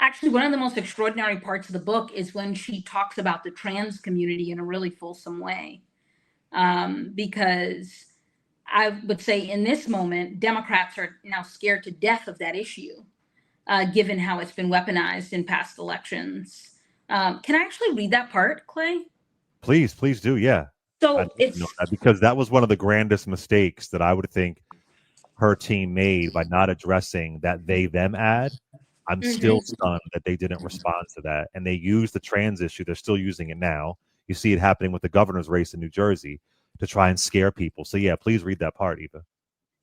Actually, one of the most extraordinary parts of the book is when she talks about the trans community in a really fulsome way. Because I would say in this moment, Democrats are now scared to death of that issue, given how it's been weaponized in past elections. Can I actually read that part, Clay? Please do. Yeah. I So need to know it's that because that was one of the grandest mistakes that I would think her team made by not addressing that they them ad. I'm still mhm. stunned that they didn't respond to that. And they used the trans issue. They're still using it now. You see it happening with the governor's race in New Jersey to try and scare people. So yeah, please read that part, Eva.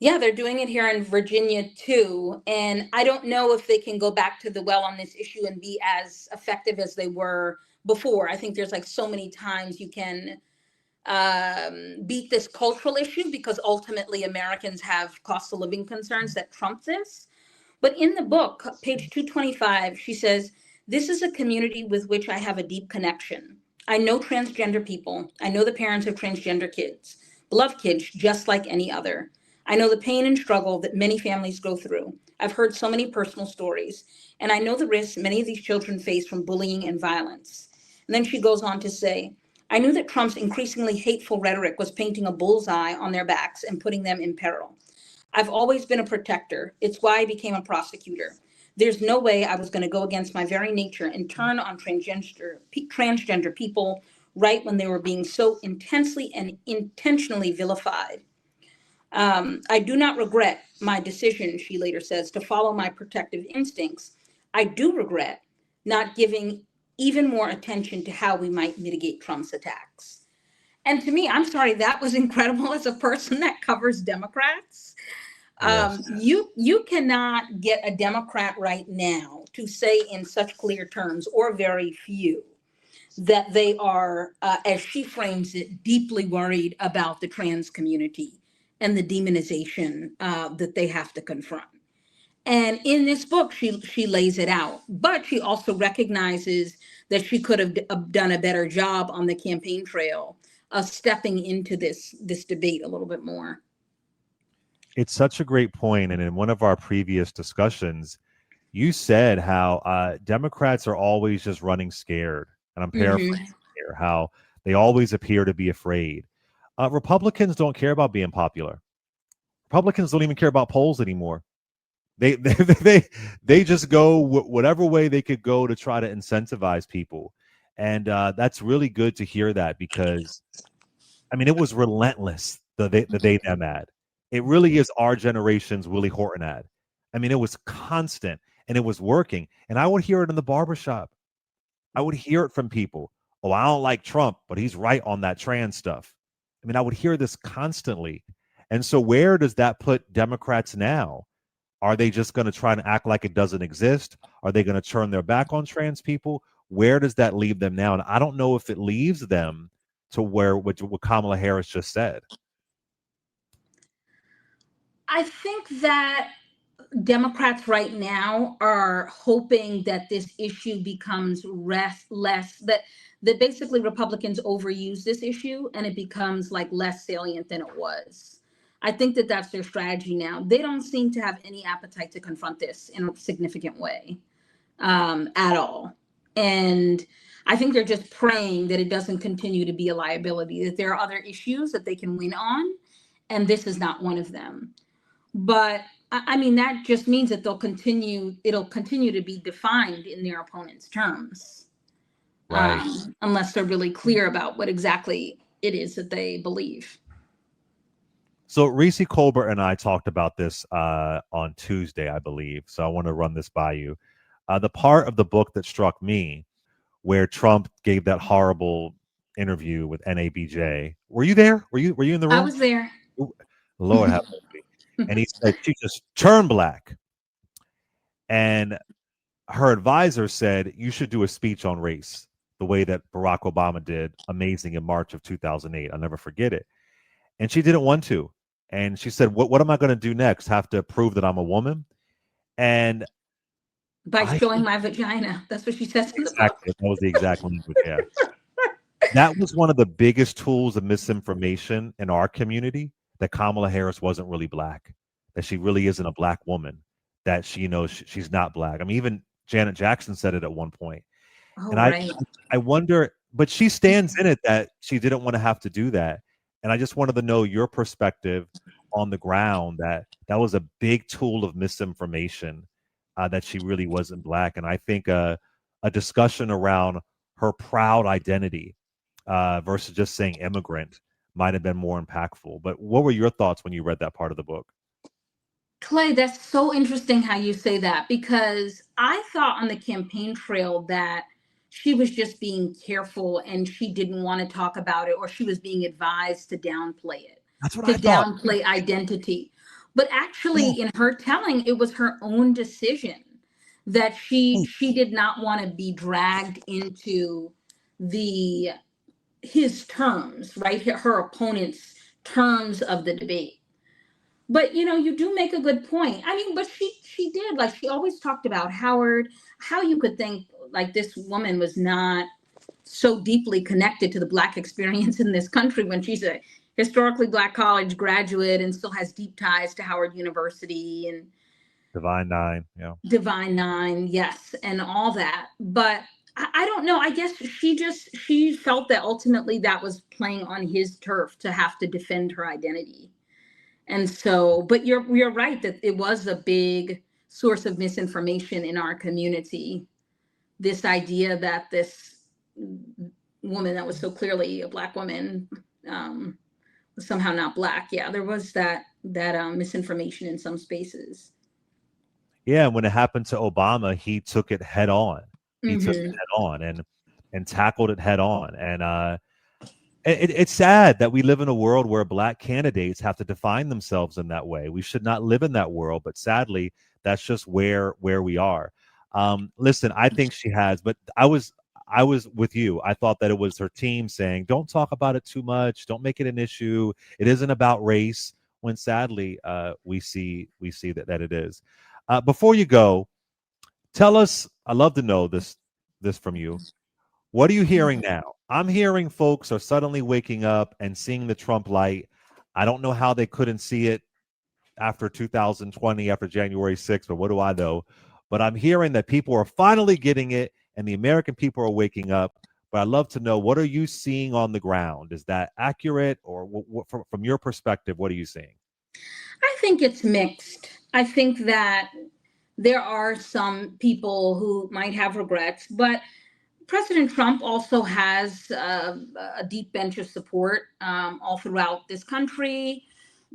Yeah, they're doing it here in Virginia too. And I don't know if they can go back to the well on this issue and be as effective as they were before. I think there's like so many times you can beat this cultural issue because ultimately Americans have cost of living concerns that trump this. But in the book, page 225, she says, "This is a community with which I have a deep connection. I know transgender people. I know the parents of transgender kids, beloved kids just like any other. I know the pain and struggle that many families go through. I've heard so many personal stories, and I know the risks many of these children face from bullying and violence." And then she goes on to say, "I knew that Trump's increasingly hateful rhetoric was painting a bullseye on their backs and putting them in peril. I've always been a protector. It's why I became a prosecutor. There's no way I was going to go against my very nature and turn on transgender people right when they were being so intensely and intentionally vilified. I do not regret my decision," she later says, "to follow my protective instincts. I do regret not giving even more attention to how we might mitigate Trump's attacks." And to me, I'm sorry, that was incredible as a person that covers Democrats. Yes. You cannot get a Democrat right now to say in such clear terms, or very few, that they are, as she frames it, deeply worried about the trans community and the demonization that they have to confront. And in this book, she lays it out, but she also recognizes that she could have done a better job on the campaign trail of stepping into this debate a little bit more. It's such a great point. And in one of our previous discussions, you said how Democrats are always just running scared. And I'm Hmm. paraphrasing here, how they always appear to be afraid. Republicans don't care about being popular. Republicans don't even care about polls anymore. They just go whatever way they could go to try to incentivize people. And that's really good to hear that because I mean, it was relentless, the they them ad. It really is our generation's Willie Horton ad. I mean, it was constant and it was working. And I would hear it in the barbershop. I would hear it from people. Oh, I don't like Trump, but he's right on that trans stuff. I mean, I would hear this constantly. And so where does that put Democrats now? Are they just going to try and act like it doesn't exist? Are they going to turn their back on trans people? Where does that leave them now? And I don't know if it leaves them to where what Kamala Harris just said. I think that Democrats right now are hoping that this issue becomes less that basically Republicans overuse this issue and it becomes like less salient than it was. I think that that's their strategy now. They don't seem to have any appetite to confront this in a significant way at all. And I think they're just praying that it doesn't continue to be a liability, that there are other issues that they can win on, and this is not one of them. But I mean, that just means that it'll continue to be defined in their opponent's terms, Right. unless they're really clear about what exactly it is that they believe. So Reese Colbert and I talked about this on Tuesday, I believe. So I want to run this by you. The part of the book that struck me where Trump gave that horrible interview with NABJ. Were you there? Were you in the I room? was there. Lord have mercy. And he said she just turned black. And her advisor said you should do a speech on race the way that Barack Obama did, amazing, in March of 2008. I'll never forget it. And she didn't want to. And she said, what am I going to do next? Have to prove that I'm a woman? And By I showing think my vagina. That's what she says in the book. exactly that was the exact language. Yeah. That was one of the biggest tools of misinformation in our community, that Kamala Harris wasn't really black, that she really isn't a black woman, that she, she's not black. I mean, even Janet Jackson said it at one point. Oh, And right. I wonder, but she stands in it that she didn't want to have to do that. And I just wanted to know your perspective on the ground that that was a big tool of misinformation, that she really wasn't black. And I think a discussion around her proud identity versus just saying immigrant might have been more impactful. But what were your thoughts when you read that part of the book? Clay, that's so interesting how you say that, because I thought on the campaign trail that she was just being careful and she didn't want to talk about it, or she was being advised to downplay it, That's what to I thought. downplay identity. But actually, Yeah. in her telling, it was her own decision that she did not want to be dragged into the his terms, right? Her opponent's terms of the debate. But you do make a good point. I mean, but she did, like, she always talked about Howard, how you could think like this woman was not so deeply connected to the black experience in this country when she's a historically black college graduate and still has deep ties to Howard University and Divine Nine. Yeah. Divine Nine, yes, and all that. But I don't know. I guess she felt that ultimately that was playing on his turf to have to defend her identity. And so, but you're right that it was a big source of misinformation in our community. This idea that this woman that was so clearly a black woman was somehow not black. Yeah, there was that misinformation in some spaces. Yeah, when it happened to Obama, he took it head on. He took it Hmm. head on and tackled it head on. And it's sad that we live in a world where black candidates have to define themselves in that way. We should not live in that world, but sadly, that's just where we are. Listen, I think she has, but I was with you. I thought that it was her team saying, "Don't talk about it too much. Don't make it an issue. It isn't about race." When sadly, we see that it is. Before you go, tell us. I love to know this from you. What are you hearing now? I'm hearing folks are suddenly waking up and seeing the Trump light. I don't know how they couldn't see it after 2020, after January 6th, but what do I know? But I'm hearing that people are finally getting it and the American people are waking up. But I'd love to know, what are you seeing on the ground? Is that accurate? Or from your perspective, what are you seeing? I think it's mixed. I think that there are some people who might have regrets, but President Trump also has a deep bench of support all throughout this country.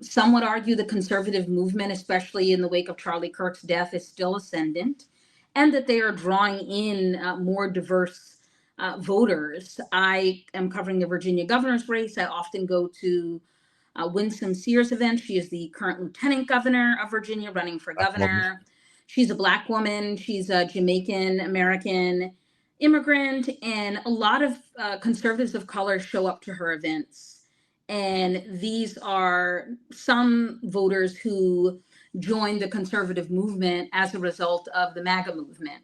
Some would argue the conservative movement, especially in the wake of Charlie Kirk's death, is still ascendant, and that they are drawing in more diverse voters. I am covering the Virginia governor's race. I often go to Winsome Sears event. She is the current lieutenant governor of Virginia, running for Black woman. governor. She's a black woman. She's a Jamaican American immigrant, and a lot of conservatives of color show up to her events. And these are some voters who joined the conservative movement as a result of the MAGA movement.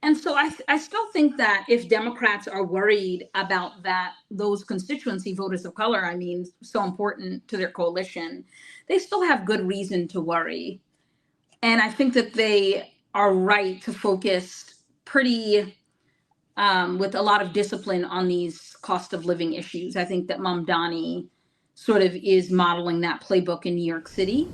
And so I still think that if Democrats are worried about that, those constituency voters of color, I mean, so important to their coalition, they still have good reason to worry. And I think that they are right to focus pretty with a lot of discipline on these cost of living issues. I think that Mamdani sort of is modeling that playbook in New York City.